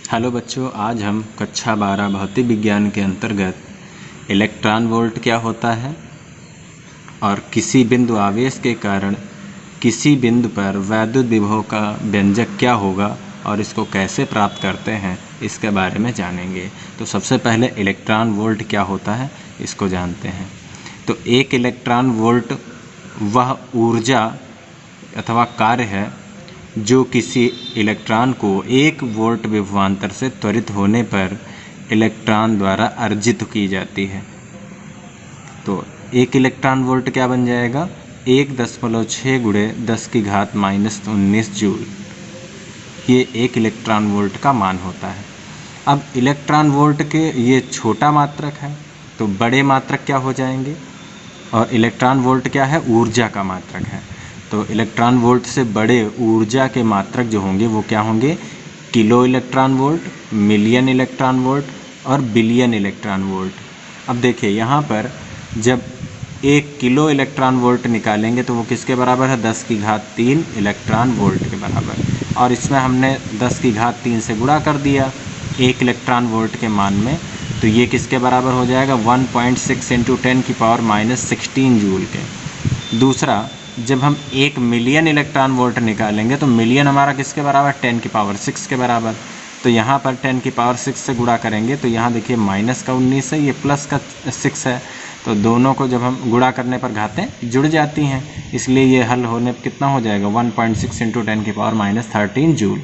Hello बच्चों, आज हम कक्षा 12 भौतिक विज्ञान के अंतर्गत इलेक्ट्रॉन वोल्ट क्या होता है और किसी बिंदु आवेश के कारण किसी बिंदु पर वैद्युत विभव का व्यंजक क्या होगा और इसको कैसे प्राप्त करते हैं इसके बारे में जानेंगे। तो सबसे पहले इलेक्ट्रॉन वोल्ट क्या होता है इसको जानते हैं। तो एक इलेक्ट्रॉन वोल्ट वह ऊर्जा अथवा कार्य है जो किसी इलेक्ट्रॉन को 1 वोल्ट विभवांतर से त्वरित होने पर इलेक्ट्रॉन द्वारा अर्जित की जाती है। तो 1 इलेक्ट्रॉन वोल्ट क्या बन जाएगा? 1.6 × 10⁻⁻19 जूल। ये 1 इलेक्ट्रॉन वोल्ट का मान होता है। अब इलेक्ट्रॉन वोल्ट के ये छोटा मात्रक है, तो बड़े मात्रक क्या हो जाएंगे? और इलेक्ट्रॉन वोल्ट क्या है? ऊर्जा का मात्रक है। तो इलेक्ट्रॉन वोल्ट से बड़े ऊर्जा के मात्रक जो होंगे वो क्या होंगे? Kilo electron volt, million electron volt और बिलियन इलेक्ट्रॉन वोल्ट। अब देखिए यहाँ पर जब 1 किलो इलेक्ट्रॉन वोल्ट निकालेंगे तो वो किसके बराबर है? 10⁻³ इलेक्ट्रॉन वोल्ट के बराबर। और इसमें हमने 10⁻³ से गुणा कर दिया 1 इलेक्ट्रॉन वोल्ट के मान में, तो ये किसके बराबर हो जाएगा? 1.6 × 10⁻16 जूल के। दूसरा, जब हम 1 मिलियन इलेक्ट्रॉन वोल्ट निकालेंगे तो मिलियन हमारा किसके बराबर? 10⁻6 के बराबर। तो यहाँ पर 10⁻6 से गुणा करेंगे तो यहाँ देखिए माइनस का 19 है, ये प्लस का 6 है, तो दोनों को जब हम गुणा करने पर घातें जुड़ जाती हैं, इसलिए ये हल होने पर कितना हो जाएगा? 1.6 × 10⁻13 जूल।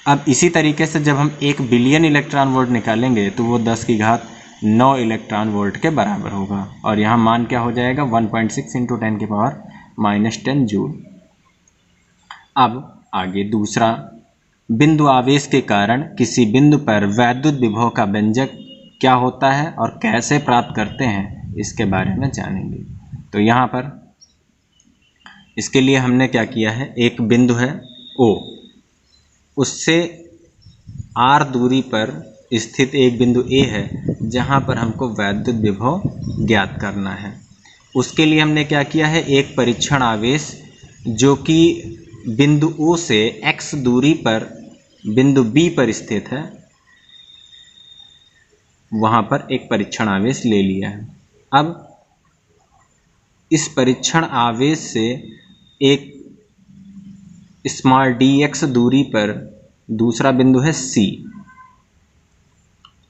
अब इसी तरीके से जब हम 1 बिलियन इलेक्ट्रॉन वोल्ट निकालेंगे तो वो 10�9 इलेक्ट्रॉन वोल्ट के बराबर होगा, और यहाँ मान क्या हो जाएगा? 1.6 × 10⁻10 जूल। अब आगे दूसरा, बिंदु आवेश के कारण किसी बिंदु पर वैद्युत विभव का व्यंजक क्या होता है और कैसे प्राप्त करते हैं इसके बारे में जानेंगे। तो यहाँ पर इसके लिए हमने क्या किया है, एक बिंदु है O, उससे r दूरी पर स्थित एक बिंदु A है जहाँ पर हमको वैद्युत विभव ज्ञात करना है। उसके लिए हमने क्या किया है, एक परीक्षण आवेश जो कि बिंदु O से x दूरी पर बिंदु B पर स्थित है, वहाँ पर एक परीक्षण आवेश ले लिया है। अब इस परीक्षण आवेश से एक स्मॉल dx दूरी पर दूसरा बिंदु है C।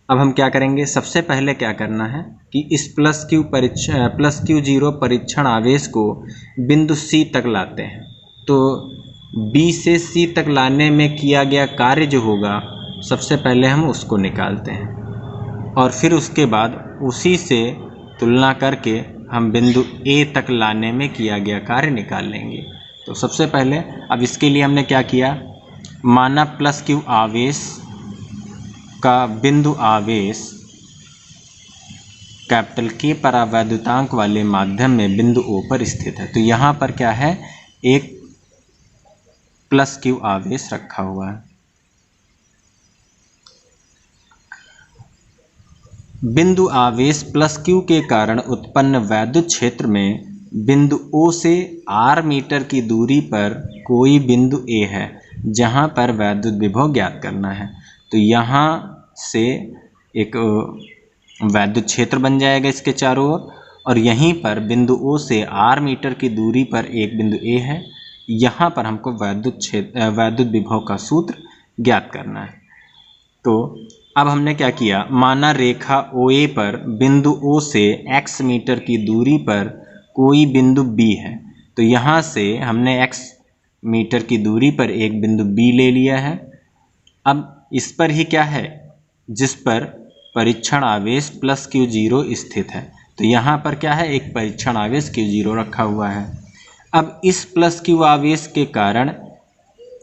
अब हम क्या करेंगे? सबसे पहले क्या करना है कि इस +q0 परीक्षण आवेश को बिंदु C तक लाते हैं। तो B से C तक लाने में किया गया कार्य जो होगा, सबसे पहले हम उसको निकालते हैं और फिर उसके बाद उसी से तुलना करके हम बिंदु A तक लाने में किया गया कार्य निकाल लेंगे। तो सबसे पहले अब इसके लिए हमने क्या किया, माना +q आवेश का बिंदु आवेश K परावैद्युतांक वाले माध्यम में बिंदु O पर स्थित है। तो यहाँ पर क्या है, एक +q आवेश रखा हुआ है। बिंदु आवेश +q के कारण उत्पन्न वैद्युत क्षेत्र में बिंदु O से r मीटर की दूरी पर कोई बिंदु A है जहाँ पर वैद्युत विभव ज्ञात करना है। तो यहाँ से एक वैद्युत क्षेत्र बन जाएगा इसके चारों ओर, और यहीं पर बिंदु O से r मीटर की दूरी पर एक बिंदु A है, यहाँ पर हमको वैद्युत विभव का सूत्र ज्ञात करना है। तो अब हमने क्या किया, माना रेखा OA पर बिंदु O से x मीटर की दूरी पर कोई बिंदु B है। तो यहाँ से हमने x मीटर की दूरी पर एक बिंदु B ले लिया है। अब इस पर ही क्या है, जिस पर परीक्षण आवेश +q0 स्थित है। तो यहाँ पर क्या है, एक परीक्षण आवेश q0 रखा हुआ है। अब इस +q आवेश के कारण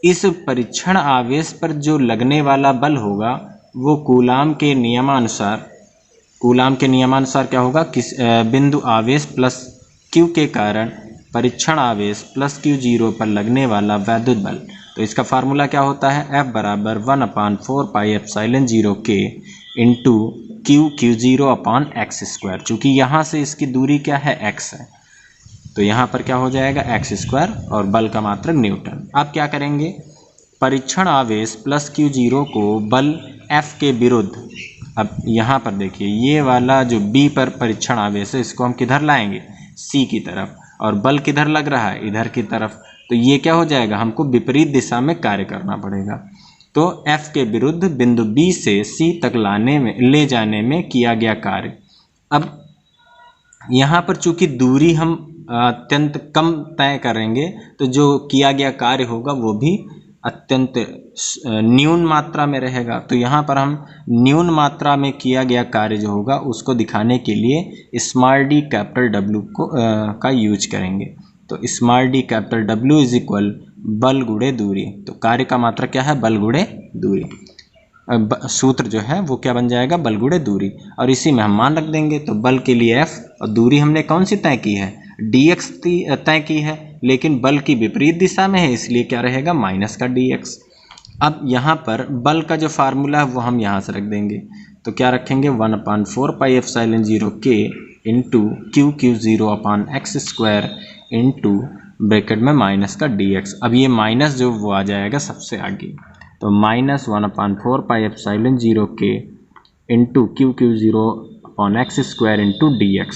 इस परीक्षण आवेश पर जो लगने वाला बल होगा वो कूलाम के नियमानुसार क्या होगा, बिंदु आवेश +q के कारण परीक्षण आवेश +q0 पर लगने वाला वैद्युत बल। तो इसका फार्मूला क्या होता है, F = 1/4πε0k × q0/x²। चूँकि यहाँ से इसकी दूरी क्या है, x है, तो यहाँ पर क्या हो जाएगा x² और बल का मात्रक न्यूटन। अब क्या करेंगे, परीक्षण आवेश प्लस Q0 को बल F के विरुद्ध, अब यहाँ पर देखिए ये वाला जो B पर परीक्षण आवेश है इसको हम किधर लाएंगे, C की तरफ, और बल किधर लग रहा है, इधर की तरफ। तो ये क्या हो जाएगा, हमको विपरीत दिशा में कार्य करना पड़ेगा। तो F के विरुद्ध बिंदु B से C तक ले जाने में किया गया कार्य। अब यहाँ पर चूंकि दूरी हम अत्यंत कम तय करेंगे तो जो किया गया कार्य होगा वो भी अत्यंत न्यून मात्रा में रहेगा। तो यहाँ पर हम न्यून मात्रा में किया गया कार्य जो होगा उसको दिखाने के लिए स्मॉल डी कैपिटल W का यूज करेंगे। तो small D capital W is equal बल गुणे दूरी। तो कार्य का मात्रा क्या है, बल गुणे दूरी। सूत्र जो है वो क्या बन जाएगा, बल गुणे दूरी, और इसी में हम मान रख देंगे। तो बल के लिए F और दूरी हमने कौन सी तय की है, dx तय की है, लेकिन बल की विपरीत दिशा में है इसलिए क्या रहेगा, माइनस का dx। अब यहाँ पर बल का जो फार्मूला है वो हम यहाँ से रख देंगे। तो क्या रखेंगे, 1/4 pi epsilon 0 k into QQ0/x² into bracket में माइनस का dx। अब ये माइनस जो वो आ जाएगा सबसे आगे, तो -1/4 pi epsilon 0 k into QQ0/x² into dx।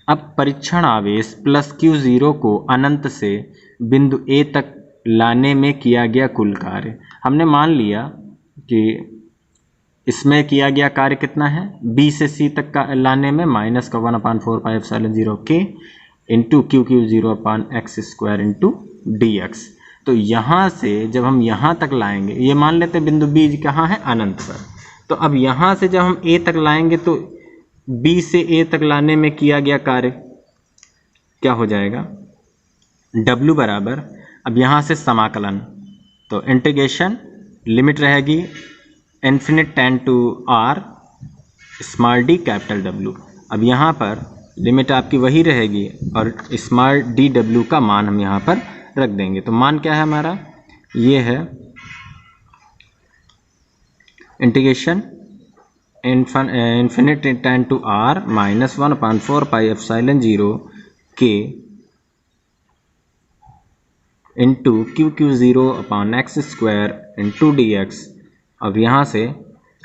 अब परीक्षण आवेश प्लस Q0 को अनंत से बिंदु A तक लाने में किया गया कुल कार्य। हमने मान लिया कि इसमें किया गया कार्य कितना है, B से C तक का लाने में माइनस का 1/4 pi epsilon 0 k into QQ0/x² into dx। तो यहाँ से जब हम यहाँ तक लाएंगे, ये मान लेते हैं बिंदु B कहाँ है, अनंत पर। तो अब यहाँ से जब हम A तक लाएंगे तो B से A तक लाने में किया गया कार्य क्या हो जाएगा, W बराबर, अब यहाँ से समाकलन, तो इंटीग्रेशन लिमिट रहेगी infinite tend to R small d capital W। अब यहाँ पर लिमिट आपकी वही रहेगी और स्मॉल dw का मान हम यहाँ पर रख देंगे। तो मान क्या है हमारा, ये है integration infinite tend to R minus 1/4 pi epsilon 0 k into QQ0/x² into dx। अब यहाँ से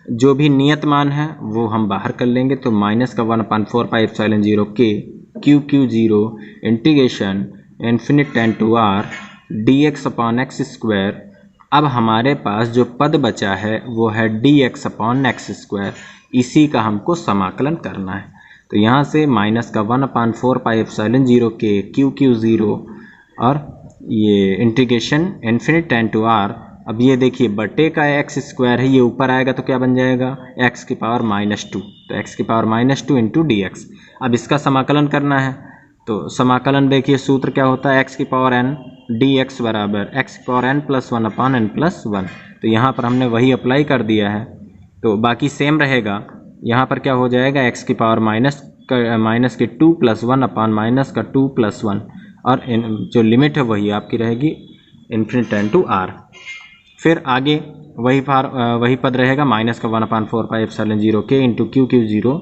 जो भी नियत मान है वो हम बाहर कर लेंगे, तो माइनस का 1/4 pi epsilon 0 k QQ0 integration infinite tend to R dx/x²। अब हमारे पास जो पद बचा है वो है dx/x², इसी का हमको समाकलन करना है। तो यहाँ से माइनस का 1/4 पाई एप्सिलॉन 0 k QQ0 और ये integration infinite tend to R। अब ये देखिए बटे का x² है, ये ऊपर आएगा तो क्या बन जाएगा, x की पावर -2, तो x की पावर -2 इंटू dx। अब इसका समाकलन करना है, तो समाकलन देखिए सूत्र क्या होता है, x की पावर n dx बराबर x की पावर n + 1/n+1। तो यहाँ पर हमने वही अप्लाई कर दिया है, तो बाकी सेम रहेगा। यहाँ पर क्या हो जाएगा, x की पावर माइनस के 2 + 1/-2 + 1, और जो लिमिट है वही आपकी रहेगी इन्फिनिट टेंड टू R। फिर आगे वही पद रहेगा माइनस का 1/4 pi epsilon 0 k into QQ0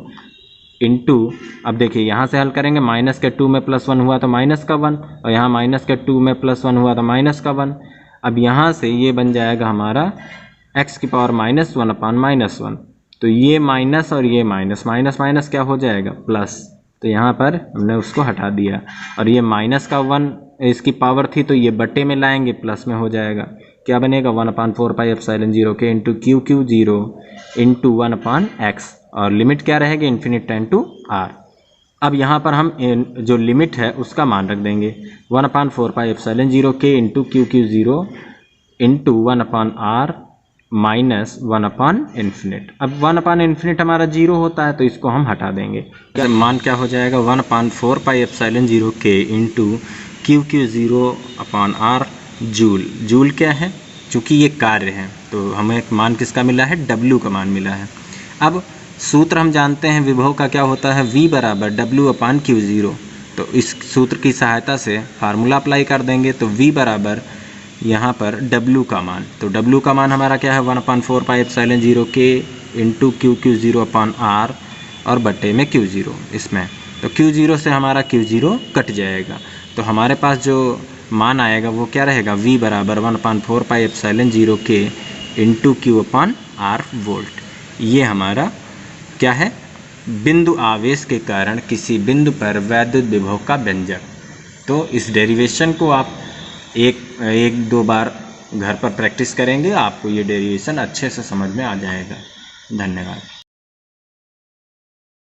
into, अब देखिए यहाँ से हल करेंगे, माइनस के 2 में +1 हुआ तो माइनस का 1, और यहाँ माइनस के 2 में +1 हुआ तो माइनस का 1। अब यहाँ से ये बन जाएगा हमारा x की पावर -1/-1। तो ये माइनस और ये माइनस, माइनस माइनस क्या हो जाएगा, प्लस। तो यहाँ पर हमने उसको हटा दिया, और ये माइनस का 1 इसकी पावर थी तो ये बटे में लाएंगे, प्लस में हो जाएगा। क्या बनेगा, 1/4 pi epsilon 0 k into QQ0 into 1/x, और लिमिट क्या रहेगी, इन्फिनिट टेंड टू R। अब यहाँ पर हम जो लिमिट है उसका मान रख देंगे, 1/4 pi epsilon 0 k into QQ0 into 1/R minus 1/∞। अब 1/∞ हमारा 0 होता है तो इसको हम हटा देंगे। मान क्या हो जाएगा, 1/4 pi epsilon 0 k into QQ0/R joule. Joule क्या है, चूँकि ये कार्य है तो हमें मान किसका मिला है, W का मान मिला है। अब सूत्र हम जानते हैं विभव का क्या होता है, V बराबर W/Q0। तो इस सूत्र की सहायता से फार्मूला अप्लाई कर देंगे, तो V बराबर यहाँ पर W का मान, तो W का मान हमारा क्या है, 1/4 pi epsilon 0 k into QQ0/R और बटे में Q0 इसमें। तो Q0 से हमारा Q0 कट जाएगा, तो हमारे पास जो मान आएगा वो क्या रहेगा, V बराबर 1/4πε0K इंटू Q/R वोल्ट। ये हमारा क्या है, बिंदु आवेश के कारण किसी बिंदु पर वैद्युत विभव का व्यंजक। तो इस डेरिवेशन को आप एक दो बार घर पर प्रैक्टिस करेंगे, आपको ये डेरिवेशन अच्छे से समझ में आ जाएगा। धन्यवाद।